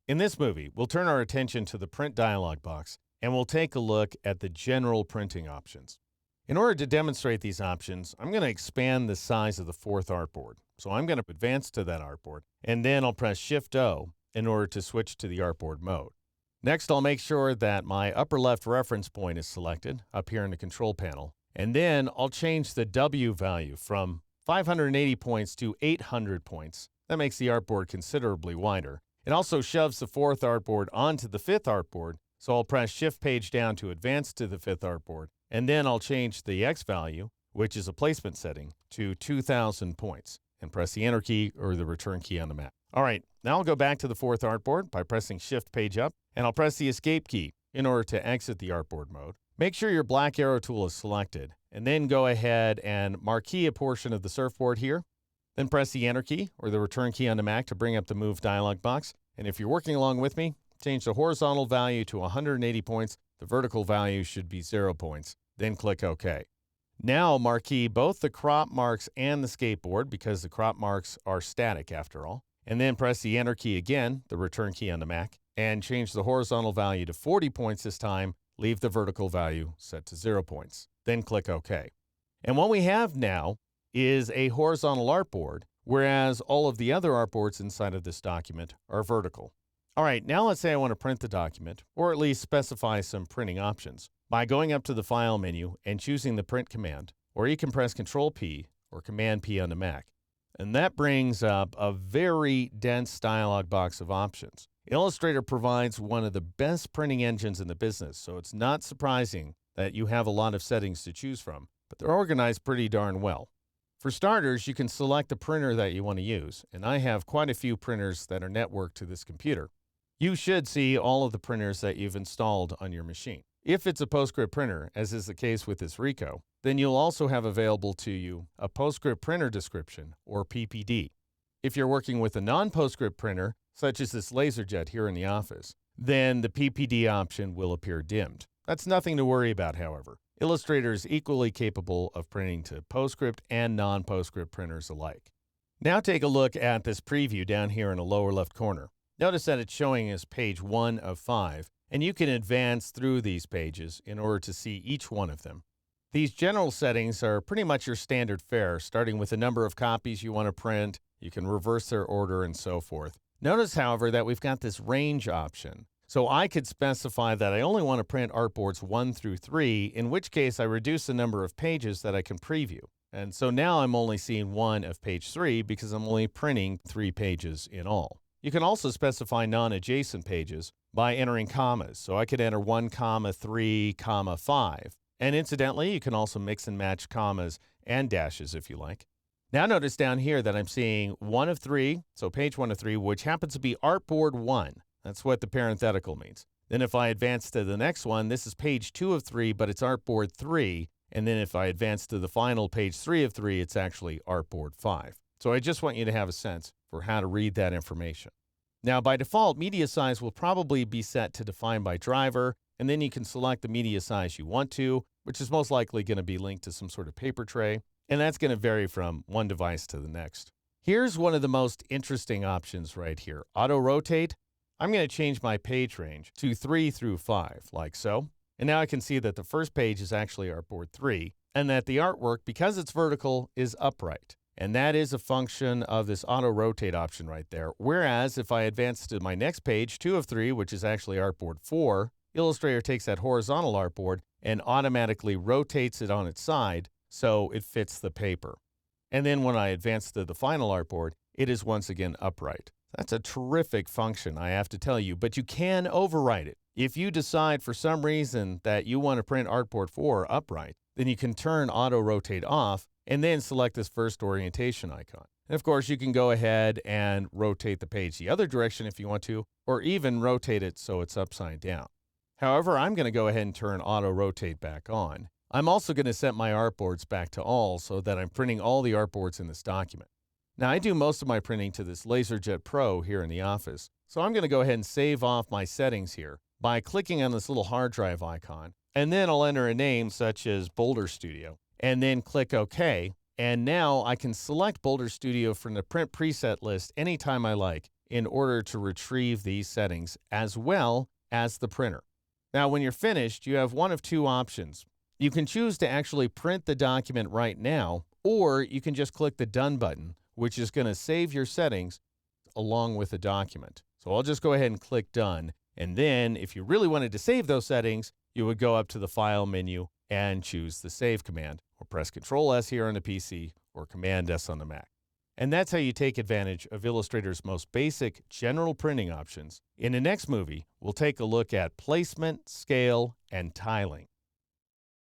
In this movie, we'll turn our attention to the print dialog box and we'll take a look at the general printing options. In order to demonstrate these options, I'm going to expand the size of the fourth artboard. So I'm going to advance to that artboard and then I'll press Shift-O in order to switch to the artboard mode. Next, I'll make sure that my upper left reference point is selected up here in the control panel. And then I'll change the W value from 580 points to 800 points. That makes the artboard considerably wider. It also shoves the fourth artboard onto the fifth artboard, so I'll press Shift page down to advance to the fifth artboard, and then I'll change the X value, which is a placement setting, to 2,000 points, and press the Enter key or the Return key on the Mac. All right, now I'll go back to the fourth artboard by pressing Shift page up, and I'll press the Escape key in order to exit the artboard mode. Make sure your black arrow tool is selected, and then go ahead and marquee a portion of the surfboard here. Then press the Enter key or the Return key on the Mac to bring up the Move dialog box. And if you're working along with me, change the horizontal value to 180 points. The vertical value should be 0 points. Then click OK. Now marquee both the crop marks and the skateboard because the crop marks are static after all. And then press the Enter key again, the Return key on the Mac, and change the horizontal value to 40 points this time. Leave the vertical value set to 0 points. Then click OK. And what we have now is a horizontal artboard, whereas all of the other artboards inside of this document are vertical. All right, now let's say I want to print the document, or at least specify some printing options, by going up to the File menu and choosing the Print command, or you can press Control-P or Command-P on the Mac. And that brings up a very dense dialog box of options. Illustrator provides one of the best printing engines in the business, so it's not surprising that you have a lot of settings to choose from, but they're organized pretty darn well. For starters, you can select the printer that you want to use, and I have quite a few printers that are networked to this computer. You should see all of the printers that you've installed on your machine. If it's a PostScript printer, as is the case with this Ricoh, then you'll also have available to you a PostScript printer description, or PPD. If you're working with a non-PostScript printer, such as this LaserJet here in the office, then the PPD option will appear dimmed. That's nothing to worry about, however. Illustrator is equally capable of printing to PostScript and non-PostScript printers alike. Now take a look at this preview down here in the lower left corner. Notice that it's showing as page 1 of 5, and you can advance through these pages in order to see each one of them. These general settings are pretty much your standard fare, starting with the number of copies you want to print, you can reverse their order, and so forth. Notice, however, that we've got this range option. So I could specify that I only want to print artboards 1 through 3, in which case I reduce the number of pages that I can preview. And so now I'm only seeing 1 of page 3 because I'm only printing 3 pages in all. You can also specify non-adjacent pages by entering commas. So I could enter 1, 3, 5. And incidentally, you can also mix and match commas and dashes if you like. Now notice down here that I'm seeing 1 of 3, so page 1 of 3, which happens to be artboard 1. That's what the parenthetical means. Then if I advance to the next one, this is page 2 of 3, but it's artboard 3. And then if I advance to the final page 3 of 3, it's actually artboard 5. So I just want you to have a sense for how to read that information. Now by default, media size will probably be set to define by driver, and then you can select the media size you want to, which is most likely going to be linked to some sort of paper tray, and that's going to vary from one device to the next. Here's one of the most interesting options right here, Auto Rotate. I'm going to change my page range to 3 through 5, like so. And now I can see that the first page is actually artboard 3, and that the artwork, because it's vertical, is upright. And that is a function of this auto rotate option right there. Whereas if I advance to my next page, 2 of 3, which is actually artboard 4, Illustrator takes that horizontal artboard and automatically rotates it on its side so it fits the paper. And then when I advance to the final artboard, it is once again upright. That's a terrific function, I have to tell you, but you can override it. If you decide for some reason that you want to print artboard 4 upright, then you can turn auto rotate off and then select this first orientation icon. And of course, you can go ahead and rotate the page the other direction if you want to, or even rotate it so it's upside down. However, I'm going to go ahead and turn auto rotate back on. I'm also going to set my artboards back to all so that I'm printing all the artboards in this document. Now, I do most of my printing to this LaserJet Pro here in the office, so I'm going to go ahead and save off my settings here by clicking on this little hard drive icon, and then I'll enter a name such as Boulder Studio, and then click OK, and now I can select Boulder Studio from the print preset list anytime I like in order to retrieve these settings as well as the printer. Now, when you're finished, you have one of two options. You can choose to actually print the document right now, or you can just click the Done button, which is going to save your settings along with the document. So I'll just go ahead and click Done. And then if you really wanted to save those settings, you would go up to the File menu and choose the Save command, or press Control-S here on the PC or Command-S on the Mac. And that's how you take advantage of Illustrator's most basic general printing options. In the next movie, we'll take a look at placement, scale, and tiling.